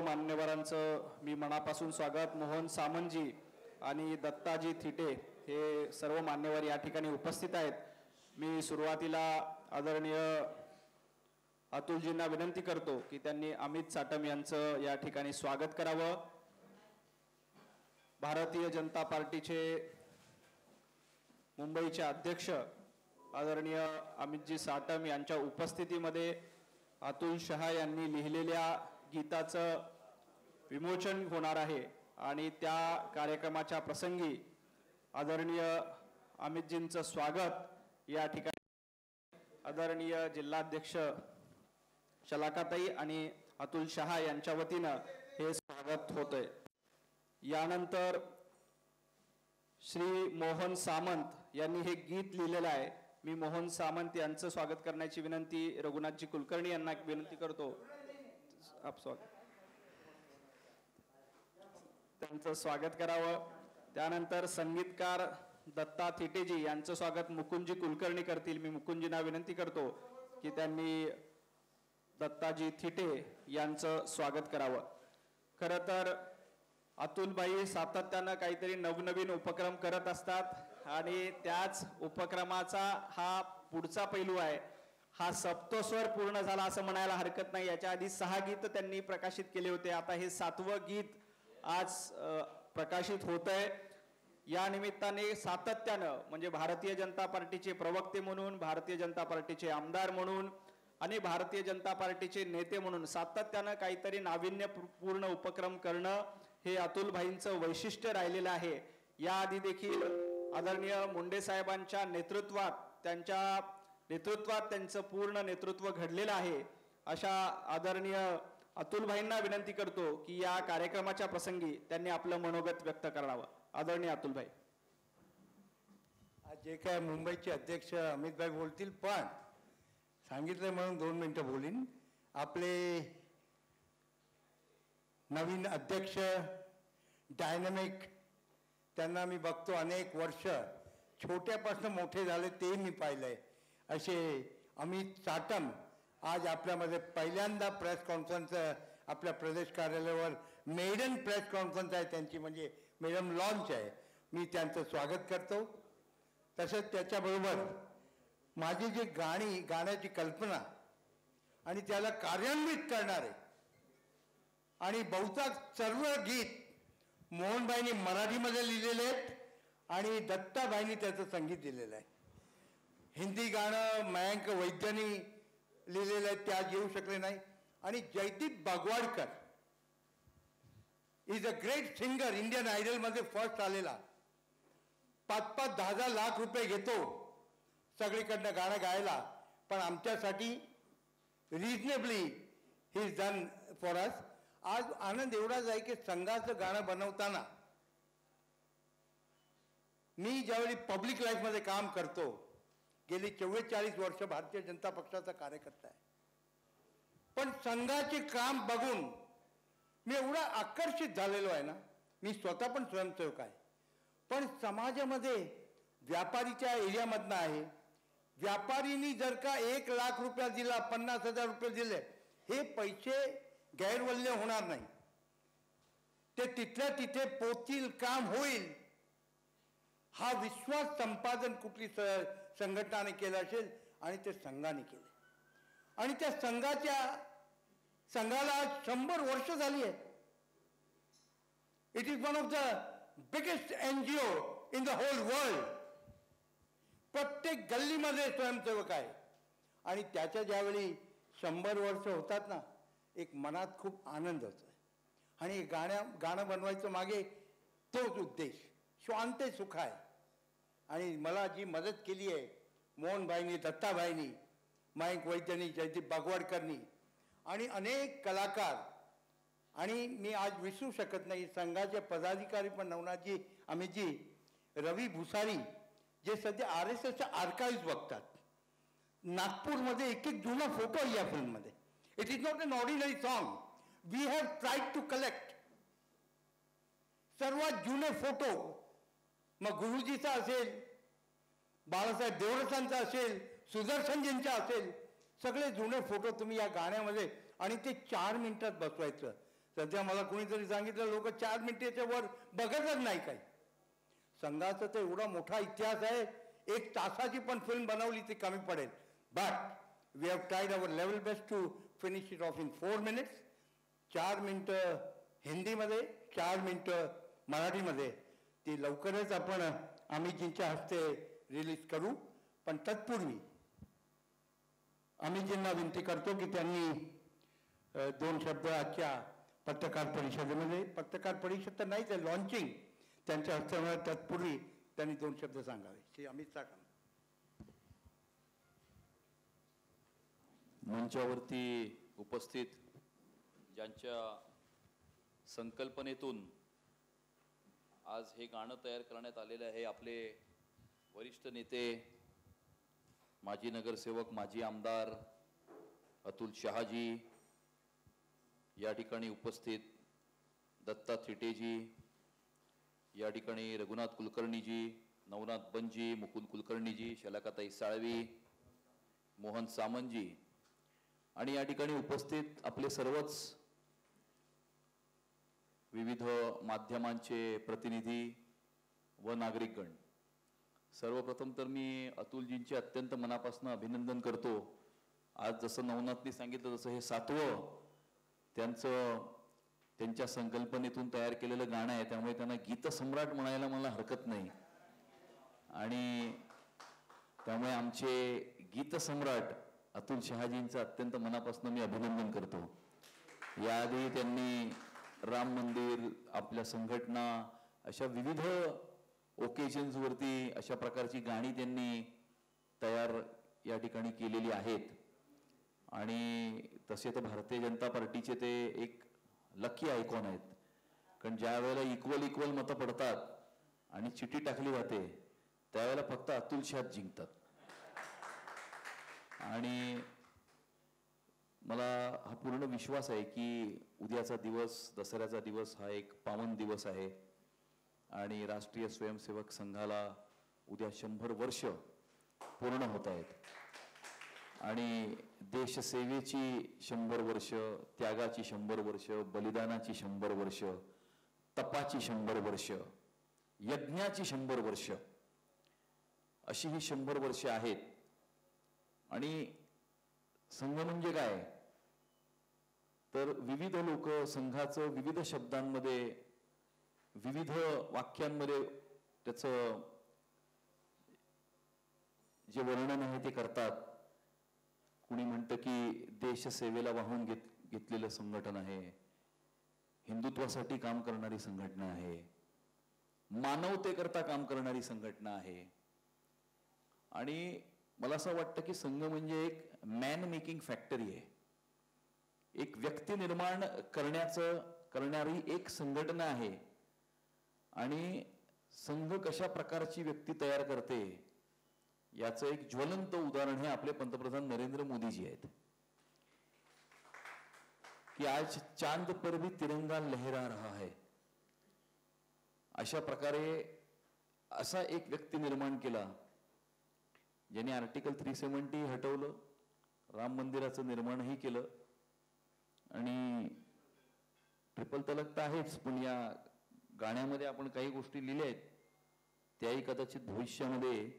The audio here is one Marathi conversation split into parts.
मान्यवरांचं मी मनापासून स्वागत. मोहन सामंतजी आणि दत्ताजी थिटे हे सर्व मान्यवर या ठिकाणी उपस्थित आहेत. मी सुरुवातीला आदरणीय अतुलजींना विनंती करतो की त्यांनी अमित साटम यांचं या ठिकाणी स्वागत करावं. भारतीय जनता पार्टीचे मुंबईचे अध्यक्ष आदरणीय अमितजी साटम यांच्या उपस्थितीमध्ये अतुल शहा यांनी लिहिलेल्या गीताचं विमोचन होणार आहे आणि त्या कार्यक्रमाच्या प्रसंगी आदरणीय अमितजींचं स्वागत या ठिकाणी आदरणीय जिल्हाध्यक्ष शलाकाताई आणि अतुल शहा यांच्या वतीनं हे स्वागत होतंय. यानंतर श्री मोहन सामंत यांनी हे गीत लिहिलेलं आहे. मी मोहन सामंत यांचं स्वागत करण्याची विनंती रघुनाथजी कुलकर्णी यांना विनंती करतो. त्यांचं स्वागत करावं. त्यानंतर संगीतकार दत्ता थिटेजी यांचं स्वागत मुकुंदजी कुलकर्णी करतील. मी मुकुंदजींना विनंती करतो की त्यांनी दत्ताजी थिटे यांचं स्वागत करावं. खरं तर अतुलबाई सातत्यानं काहीतरी नवनवीन उपक्रम करत असतात आणि त्याच उपक्रमाचा हा पुढचा पैलू आहे. हा सप्तस्वर पूर्ण झाला असं म्हणायला हरकत नाही. याच्या आधी 6 गीत त्यांनी प्रकाशित केले होते. आता हे 7वं गीत आज प्रकाशित होतंय. या निमित्ताने सातत्यानं म्हणजे भारतीय जनता पार्टीचे प्रवक्ते म्हणून, भारतीय जनता पार्टीचे आमदार म्हणून आणि भारतीय जनता पार्टीचे नेते म्हणून सातत्यानं काहीतरी नाविन्यपूर्ण उपक्रम करणं हे अतुलभाईंचं वैशिष्ट्य राहिलेलं आहे. याआधी देखील आदरणीय मुंडे साहेबांच्या नेतृत्वात त्यांचं पूर्ण नेतृत्व घडलेलं आहे. अशा आदरणीय अतुलभाईंना विनंती करतो की या कार्यक्रमाच्या प्रसंगी त्यांनी आपलं मनोगत व्यक्त करावं. आदरणीय अतुलभाई. आज जे काय मुंबईचे अध्यक्ष अमितभाई बोलतील, पण सांगितलं म्हणून 2 मिनिटं बोलीन. आपले नवीन अध्यक्ष डायनॅमिक, त्यांना मी बघतो अनेक वर्ष, छोट्यापासून मोठे झाले ते मी पाहिलंय, असे अमित साटम आज आपल्यामध्ये पहिल्यांदा प्रेस कॉन्फरन्स आपल्या प्रदेश कार्यालयावर मेडन प्रेस कॉन्फरन्स आहे त्यांची, म्हणजे मेडम लॉन्च आहे. मी त्यांचं स्वागत करतो. तसंच त्याच्याबरोबर माझी जी गाण्याची कल्पना आणि त्याला कार्यान्वित करणारे आणि बहुतांश सर्व गीत मोहनबाईंनी मराठीमध्ये लिहिलेले आहेत आणि दत्ताबाईंनी त्याचं संगीत दिलेलं आहे. हिंदी गाणं मयंक वैद्यनी लिहिलेलं आहे, ते आज येऊ शकले नाही. आणि Jaydeep Bagwadkar is a great singer, Indian आयडलमध्ये फर्स्ट आलेला, 5-5, 10-10 लाख रुपये घेतो सगळीकडनं गाणं गायला, पण आमच्यासाठी reasonably he is done for us. आज आनंद एवढाच आहे की संघाचं गाणं बनवताना मी ज्यावेळी पब्लिक लाईफमध्ये काम करतो, गेली 44 वर्ष भारतीय जनता पक्षाचा कार्यकर्ता आहे, पण संघाचे काम बघून मी एवढा आकर्षित झालेलो आहे ना. मी स्वतः पण स्वयंसेवक आहे, पण समाजामध्ये व्यापारीच्या एरियामधनं आहे. व्यापारीनी जर का 1 लाख रुपया दिला, 50,000 रुपये दिले, हे पैसे गैरवल्य होणार नाही. ते तिथल्या तिथे पोचतील, काम होईल, हा विश्वास संपादन कुठली संघटनाने केलं असेल आणि ते संघाने केले. आणि त्या संघाला 100 वर्ष झाली आहे. It is one of the biggest NGO in the whole world. प्रत्येक गल्लीमध्ये स्वयंसेवक आहे. आणि त्याच्या ज्यावेळी 100 वर्ष होतात ना, एक मनात खूप आनंद होतो. आणि गाणं बनवायचं मागे तोच उद्देश, शांत सुख आहे. आणि मला जी मदत केली आहे मोहनबाईंनी, दत्ताबाईंनी, मयंक वैद्यनी, जयदीप बागवाडकरनी आणि अनेक कलाकार, आणि मी आज विसरू शकत नाही संघाचे पदाधिकारी पण नवनाथजी, अमितजी, रवी भुसारी, जे सध्या RSSच्या आर्काइव्ह बघतात. नागपूरमध्ये एक जुना फोटो आहे या फिल्ममध्ये. It is not an ordinary song. We have tried to collect सर्वात जुने फोटो. मग गुरुजीचा असेल, बाळासाहेब देवरसांचा असेल, सुदर्शनजींचा असेल, सगळे जुने फोटो तुम्ही या गाण्यामध्ये, आणि ते 4 मिनिटात बसवायचं. सध्या मला कोणीतरी सांगितलं लोक 4 मिनिटाच्या वर बघतच नाही काही. संघाचा तर एवढा मोठा इतिहास आहे, 1 तासाची पण फिल्म बनवली ती कमी पडेल. But we have tried our level best to finish it off in 4 minutes. 4 मिनिटं हिंदीमध्ये, 4 मिनिटं मराठीमध्ये. ती लवकरच आपण अमितजींच्या हस्ते रिलीज करू. पण तत्पूर्वी अमितजींना विनंती करतो की त्यांनी 2 शब्द आजच्या पत्रकार परिषदेमध्ये, पत्रकार परिषद तर नाहीच आहे, लॉन्चिंग त्यांच्या हस्ते होणार, तत्पूर्वी त्यांनी 2 शब्द सांगावे. श्री अमित साठम. मंचावरती उपस्थित ज्यांच्या संकल्पनेतून आज हे गाणं तयार करण्यात आलेलं आहे, आपले वरिष्ठ नेते, माजी नगरसेवक, माजी आमदार अतुल शहाजी, या ठिकाणी उपस्थित दत्ता थिटेजी, या ठिकाणी रघुनाथ कुलकर्णीजी, नवनाथ बनजी, मुकुंद कुलकर्णीजी, शलाकाताई साळवी, मोहन सामंतजी, आणि या ठिकाणी उपस्थित आपले सर्वच विविध माध्यमांचे प्रतिनिधी व नागरिकगण. सर्वप्रथम तर मी अतुलजींचे अत्यंत मनापासून अभिनंदन करतो. आज जसं नवनाथनी सांगितलं तसं हे 7वं त्यांच्या संकल्पनेतून तयार केलेलं गाणं आहे, त्यामुळे त्यांना गीतसम्राट म्हणायला मला हरकत नाही. आणि त्यामुळे आमचे गीतसम्राट अतुल शहाजींचं अत्यंत मनापासून मी अभिनंदन करतो. याआधी त्यांनी राम मंदिर, आपल्या संघटना, अशा विविध ओकेजन्सवरती अशा प्रकारची गाणी त्यांनी तयार या ठिकाणी केलेली आहेत. आणि तसे तर भारतीय जनता पार्टीचे ते एक लकी आयकॉन आहेत, कारण ज्या वेळेला इक्वल मतं पडतात आणि चिठ्ठी टाकली जाते त्यावेळेला फक्त अतुल शहा जिंकतात. आणि मला हा पूर्ण विश्वास आहे की उद्याचा दिवस, दसऱ्याचा दिवस, हा एक पावन दिवस आहे आणि राष्ट्रीय स्वयंसेवक संघाला उद्या 100 वर्ष पूर्ण होत आहेत. आणि देशसेवेची 100 वर्ष, त्यागाची 100 वर्ष, बलिदानाची 100 वर्ष, तपाची 100 वर्ष, यज्ञाची 100 वर्ष, अशी ही 100 वर्ष आहेत. आणि संघ म्हणजे काय तर विविध लोक संघाचं विविध शब्दांमध्ये, विविध वाक्यांमध्ये त्याचं जे वर्णन आहे ते करतात. कुणी म्हणतं की देशसेवेला वाहून घेतलेलं संघटन आहे, हिंदुत्वासाठी काम करणारी संघटना आहे, मानवतेकरता काम करणारी संघटना आहे. आणि मला असं वाटतं की संघ म्हणजे एक मॅन मेकिंग फॅक्टरी आहे, एक व्यक्ती निर्माण करणारी एक संघटना आहे. आणि संघ कशा प्रकारची व्यक्ती तयार करते याचं एक ज्वलंत उदाहरण हे आपले पंतप्रधान नरेंद्र मोदीजी आहेत. की आज चांद पर भी तिरंगा लहरा रहा है, अशा प्रकारे असा एक व्यक्ती निर्माण केला ज्याने आर्टिकल 370 हटवलं, राम मंदिराचं निर्माणही केलं. आणि ट्रिपल तलाक तर आहेच, पण या गाण्यामध्ये आपण काही गोष्टी लिहिल्या आहेत त्याही कदाचित भविष्यामध्ये,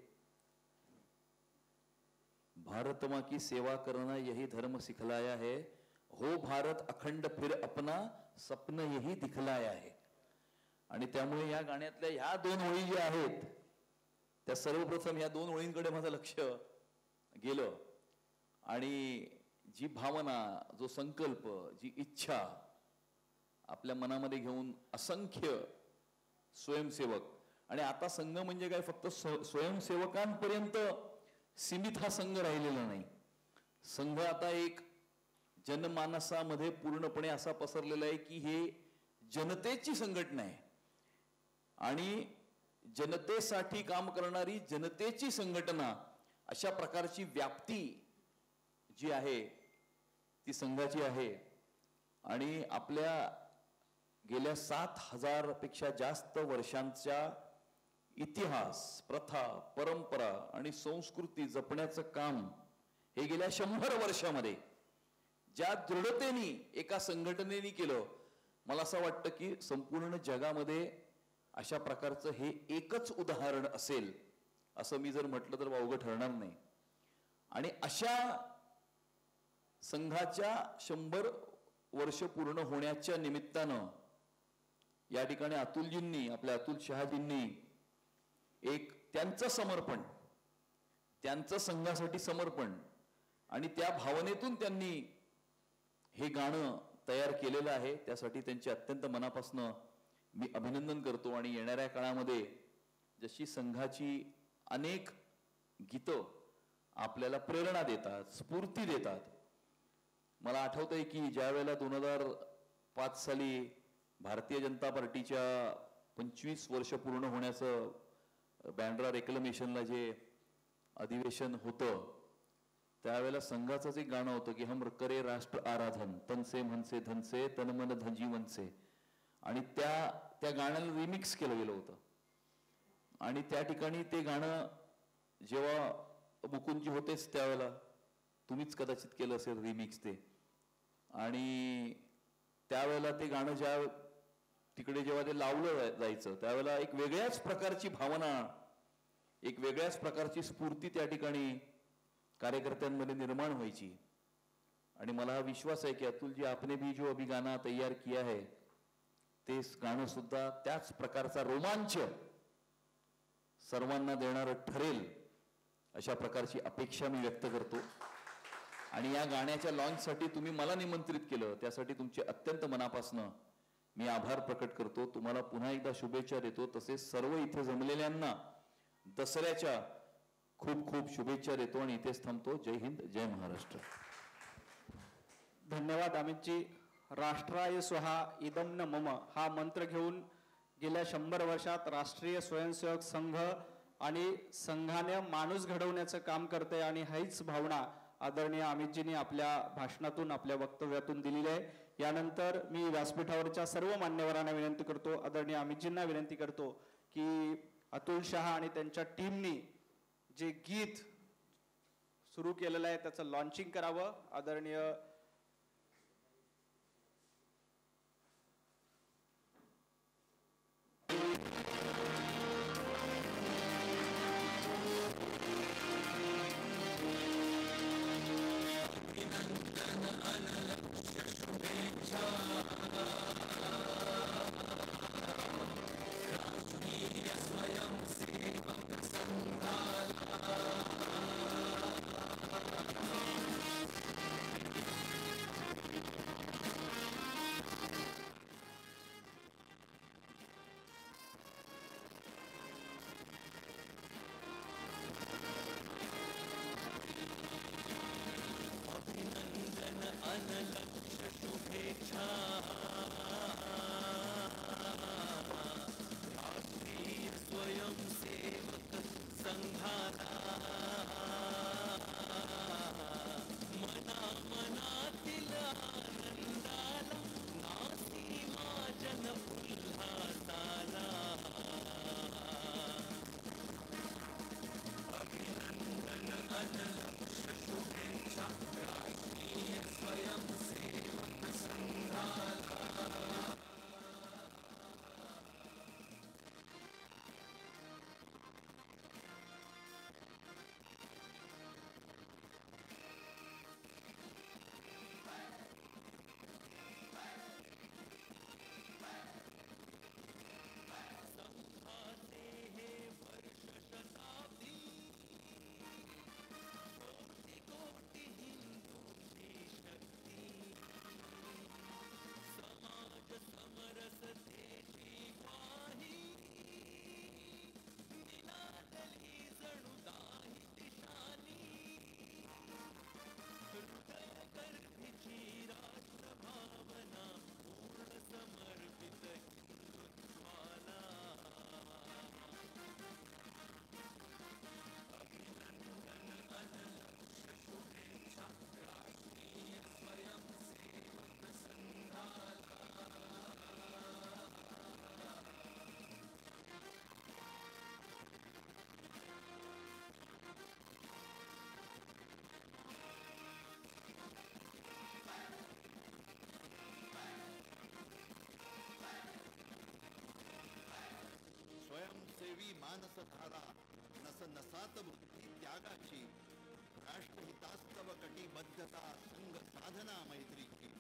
भारत माँ की सेवा करना यही धर्म सिखलाया है, हो भारत अखंड फिर अपना सपन यही दिखलाया है. आणि त्यामुळे या गाण्यातल्या ह्या 2 ओळी ज्या आहेत त्या सर्वप्रथम ह्या 2 ओळींकडे माझं लक्ष गेलं. आणि जी भावना, जो संकल्प, जी इच्छा आपल्या मनामध्ये घेऊन असंख्य स्वयंसेवक, आणि आता संघ म्हणजे काय फक्त स्वयंसेवकांपर्यंत सीमित हा संघ राहिलेला नाही. संघ आता एक जनमानसामध्ये पूर्णपणे असा पसरलेला आहे की हे जनतेची संघटना आहे आणि जनतेसाठी काम करणारी जनतेची संघटना, अशा प्रकारची व्याप्ती जी आहे ती संघाची आहे. आणि आपल्या गेल्या 7000 पेक्षा जास्त वर्षांच्या इतिहास, प्रथा, परंपरा आणि संस्कृती जपण्याचं काम हे गेल्या 100 वर्षामध्ये ज्या दृढतेने एका संघटनेने केलं मला असं वाटतं की संपूर्ण जगामध्ये अशा प्रकारचं हे एकच उदाहरण असेल असं मी जर म्हटलं तर वावगं ठरणार नाही. आणि अशा संघाच्या 100 वर्ष पूर्ण होण्याच्या निमित्तानं या ठिकाणी अतुलजींनी, आपल्या अतुल शहाजींनी एक त्यांचं समर्पण, त्यांचं संघासाठी समर्पण आणि त्या भावनेतून त्यांनी हे गाणं तयार केलेलं आहे. त्यासाठी त्यांचे अत्यंत मनापासून मी अभिनंदन करतो. आणि येणाऱ्या काळामध्ये जशी संघाची अनेक गीतं आपल्याला प्रेरणा देतात, स्फूर्ती देतात. मला आठवतंय की ज्या वेळेला 2005 साली भारतीय जनता पार्टीच्या 25 वर्ष पूर्ण होण्याचं बँड्रा रेक्लेमेशनला जे अधिवेशन होतं त्यावेळेला संघाचंच एक गाणं होतं की हम करे राष्ट्र आराधन तनसे मनसे धनसे तन मन धनजीवनसे. आणि त्या गाण्याला रिमिक्स केलं गेलं होतं. आणि त्या ठिकाणी ते गाणं जेव्हा मुकुंदजी होतेच त्यावेळेला, तुम्हीच कदाचित केलं असेल रिमिक्स ते. आणि त्यावेळेला ते गाणं ज्या तिकडे जेव्हा ते लावलं जायचं त्यावेळेला एक वेगळ्याच प्रकारची भावना, एक वेगळ्याच प्रकारची स्फूर्ती त्या ठिकाणी कार्यकर्त्यांमध्ये निर्माण व्हायची. आणि मला हा विश्वास आहे की अतुल जी आपने भी जो अभी गाना तैयार किया है ते गाणं सुद्धा त्याच प्रकारचा रोमांच सर्वांना देणारं ठरेल अशा प्रकारची अपेक्षा मी व्यक्त करतो. आणि या गाण्याच्या लॉन्चसाठी तुम्ही मला निमंत्रित केलं त्यासाठी तुमचे अत्यंत मनापासनं मी आभार प्रकट करतो. तुम्हाला पुन्हा एकदा शुभेच्छा देतो. तसेच सर्व इथे जमलेल्यांना दसऱ्याच्या खूप खूप शुभेच्छा देतो आणि इथेच थांबतो. जय हिंद, जय महाराष्ट्र. धन्यवाद अमितजी. राष्ट्राय स्वहा इदम न मम हा मंत्र घेऊन गेल्या 100 वर्षात राष्ट्रीय स्वयंसेवक संघ आणि संघाने माणूस घडवण्याचं काम करते आणि हीच भावना आदरणीय अमितजींनी आपल्या भाषणातून, आपल्या वक्तव्यातून दिलेली आहे. यानंतर मी व्यासपीठावरच्या सर्व मान्यवरांना विनंती करतो, आदरणीय अमितजींना विनंती करतो की अतुल शहा आणि त्यांच्या टीमनी जे गीत सुरू केलेलं आहे त्याचं लॉन्चिंग करावं. आदरणीय मानस धारा नस नसात बुद्धी त्यागाची राष्ट्रहितास्तव कटिबद्धता संघ साधना मैत्रीची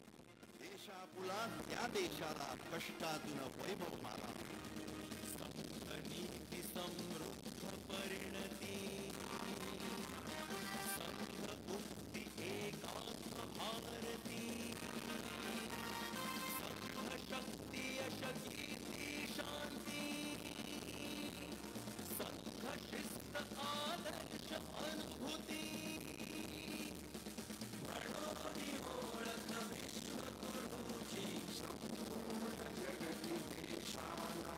देशापुला त्या देशाला कष्टातून वैभव माला नीती समृद्ध परिणती संघ उक्ती एकात्म भारती संघ शक्ती यशकीर्ती शांती संघ शिस्त आदर्श अनुभूती म्हणून ओळख विश्वगुरूची संपूर्ण जगती देशाला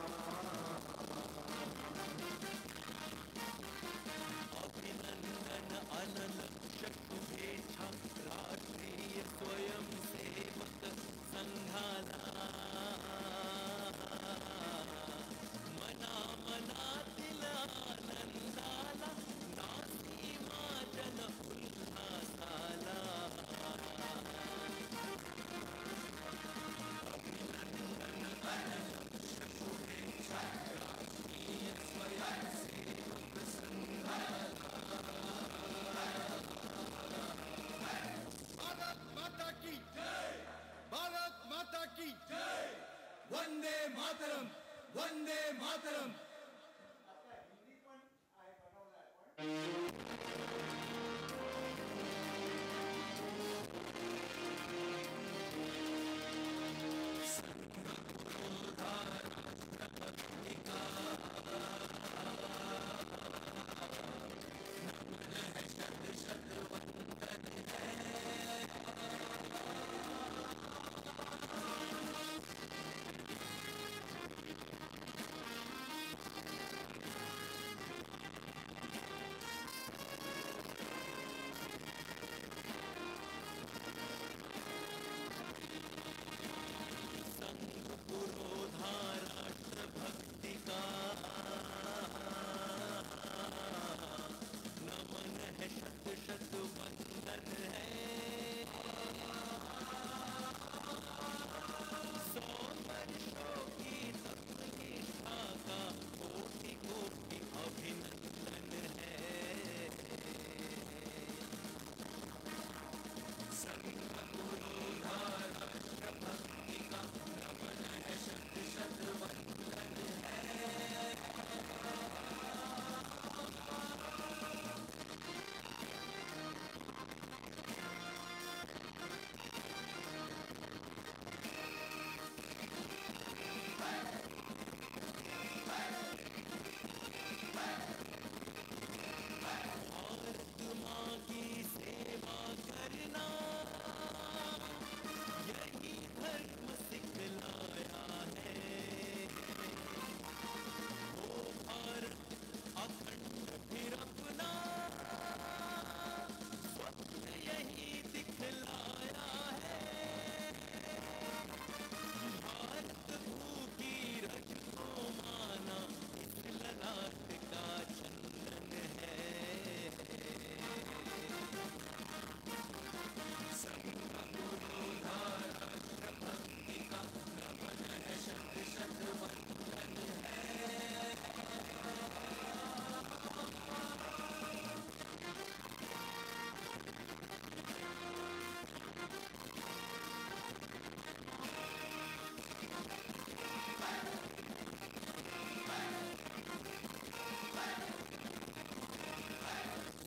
अभिनंदन अनलक्ष शुभेच्छा राष्ट्रीय स्वयंसेवक संघाला मनामनातील आनंदाला नासीमा जन उल्हासाला अभिनंदन अनलक्ष शुभेच्छा राष्ट्रीय स्वयंसेवक संघाला भारत माता की जय, भारत माता की जय, वंदे मातरम, वंदे मातरम.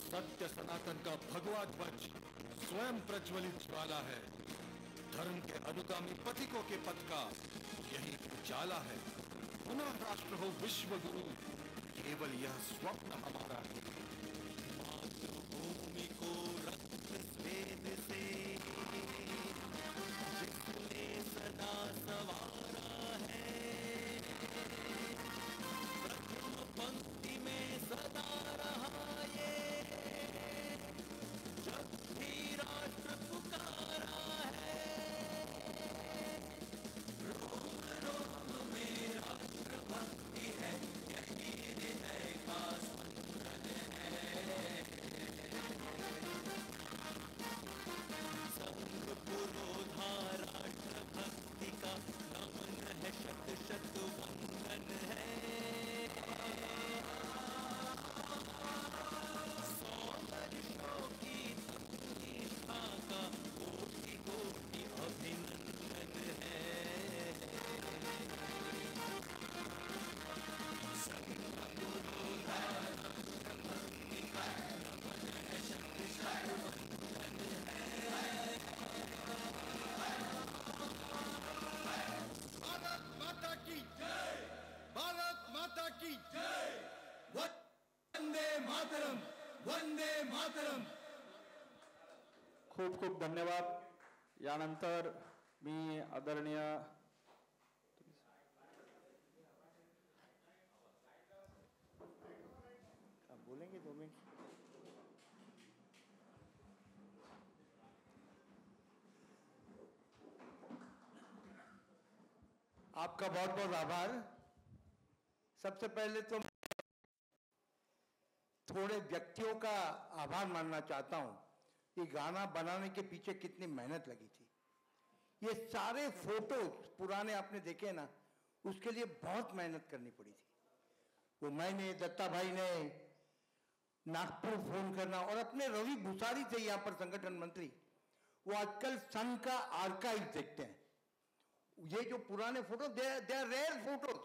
सत्य सनातन का भगवा ध्वज स्वयं प्रज्वलित ज्वाला है. धर्म के अनुगामी पथिकों के पथ का यही उजाला है. पुनः राष्ट्र हो विश्व गुरु, केवल यह स्वप्न हमारा है. मातृभूमि को रक्त स्वेद से जिसने सदा सवारा है, प्रथम पंक्ति में सदा रहा ये, जब भी राष्ट्र पुकारा है. रोम रोम में राष्ट्र भक्ति है, यही हृदय का स्पंदन है. मातरम। खूप खूप धन्यवाद. यानंतर मी आदरणीय बोलेंगे 2 मिनट. आपका बहुत बहुत आभार. सबसे पहले तो थोड़े व्यक्तियों का आभार मानना चाहता हूं कि गाना बनाने के पीछे कितनी मेहनत लगी थी. ये सारे फोटोज पुराने आपने देखे ना, उसके लिए बहुत मेहनत करनी पड़ी थी. वो मैंने, दत्ता भाई ने, नागपुर फोन करना, और अपने रवि भूसारी थे यहाँ पर संगठन मंत्री, वो आजकल सन का आर्काइव देखते हैं. ये जो पुराने photo, they are rare photos.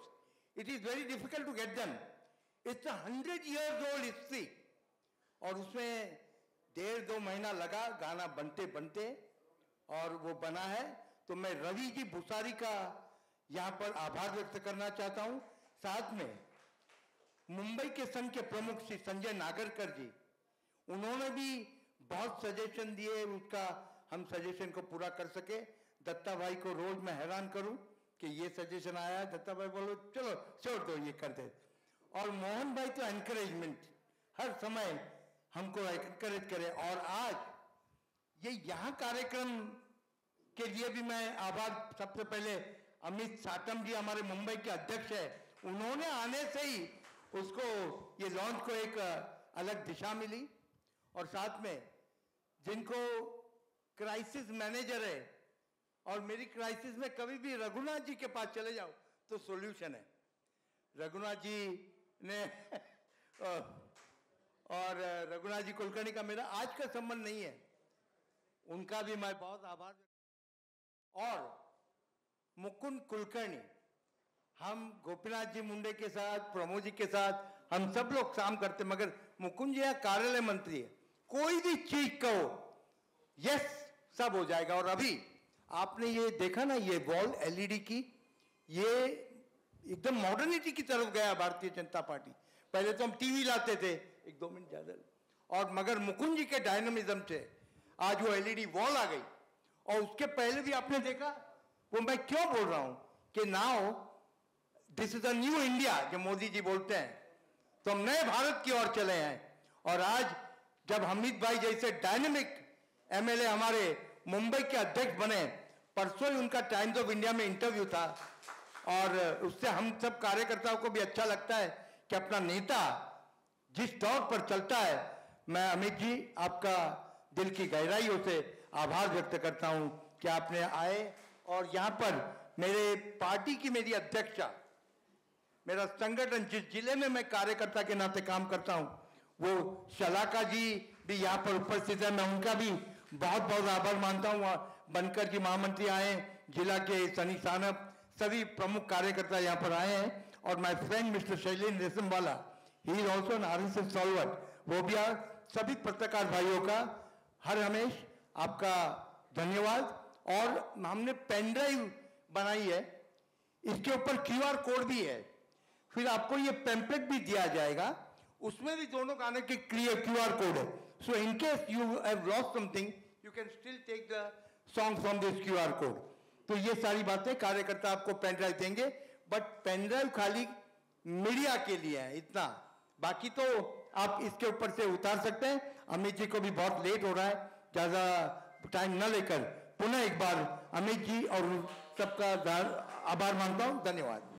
It is very difficult to get them. It's 100 years old history. और उसमें 1.5-2 महीना लगा गाना बनते बनते, और वो बना है. तो मैं रवि जी भूसारी का यहाँ पर आभार व्यक्त करना चाहता हूँ. साथ में मुंबई के संघ के प्रमुख श्री संजय नागरकर जी, उन्होंने भी बहुत सजेशन दिए. उसका हम सजेशन को पूरा कर सके. दत्ता भाई को रोज मैं हैरान करूं कि ये सजेशन आया है, दत्ता भाई बोलो चलो छोड़ दो, ये कर दे. और मोहन भाई तो एनकरेजमेंट, हर समय हमको एनकरेज करे. और आज ये यहाँ कार्यक्रम के लिए भी मैं आभार. सबसे पहले अमित साटम जी हमारे मुंबई के अध्यक्ष है, उन्होंने आने से ही उसको, ये लॉन्च को एक अलग दिशा मिली. और साथ में जिनको क्राइसिस मैनेजर है, और मेरी क्राइसिस में कभी भी रघुनाथ जी के पास चले जाओ तो सॉल्यूशन है. रघुनाथ जी ने और रघुनाथ जी कुलकर्णी का मेरा आज का संबंध नहीं है, उनका भी मैं बहुत आभार. और मुकुंद कुलकर्णी, हम गोपीनाथ जी मुंडे के साथ, प्रमोद जी के साथ हम सब लोग काम करते, मगर मुकुंद जी यहाँ कार्यालय मंत्री है. कोई भी चीज कहो यस सब हो जाएगा. और अभी आपने ये देखा ना, ये वॉल एलईडी की, ये एकदम मॉडर्निटी की तरफ गया भारतीय जनता पार्टी. पहले तो हम टीवी लाते थे, 1-2 मिनट ज्यादा, और मगर मुकुंद जी के डायनामिज्म से आज वो एलईडी वॉल आ गई. और उसके पहले भी आपने देखा, वो मैं क्यों बोल रहा हूं कि now this is a new India जो मोदी जी बोलते हैं, तो हम नए भारत की ओर चले हैं. और आज जब हमीद भाई जैसे डायनेमिक एमएलए हमारे मुंबई के अध्यक्ष बने, परसों ही उनका टाइम्स ऑफ इंडिया में इंटरव्यू था, और उससे हम सब कार्यकर्ताओं को भी अच्छा लगता है कि अपना नेता जिस दौर पर चलता है. मैं अमित जी आपका दिल की गहराइयों से आभार व्यक्त करता हूं कि आपने आए. और यहाँ पर मेरे पार्टी की मेरी अध्यक्षा, मेरा संगठन जिस जिले में मैं कार्यकर्ता के नाते काम करता हूं, वो शलाका जी भी यहाँ पर उपस्थित है. मैं उनका भी बहुत बहुत आभार मानता हूँ. बनकर जी महामंत्री आए, जिला के सनी सानप, सभी प्रमुख कार्यकर्ता यहाँ पर आए हैं. और my friend mister Shailendra Reshamwala, he is also an RSS solver, वो भी आ. सभी पत्रकार भाइयों का हर हमेश आपका धन्यवाद. और हमने पेन ड्राइव बनाई है, इसके ऊपर क्यूआर कोड भी है. फिर आपको ये पैम्पलेट भी दिया जाएगा, उसमें भी दोनों गाने के क्यूआर कोड है. So in case you have lost something, you can still take the song from this QR code. तो ये सारी बातें कार्यकर्ता आपको पेन ड्राइव देंगे, बट पेन ड्राइव खाली मीडिया के लिए है इतना, बाकी तो आप इसके ऊपर से उतार सकते हैं. अमित जी को भी बहुत लेट हो रहा है, ज्यादा टाइम न लेकर पुनः एक बार अमित जी और सबका आभार मानता हूं. धन्यवाद.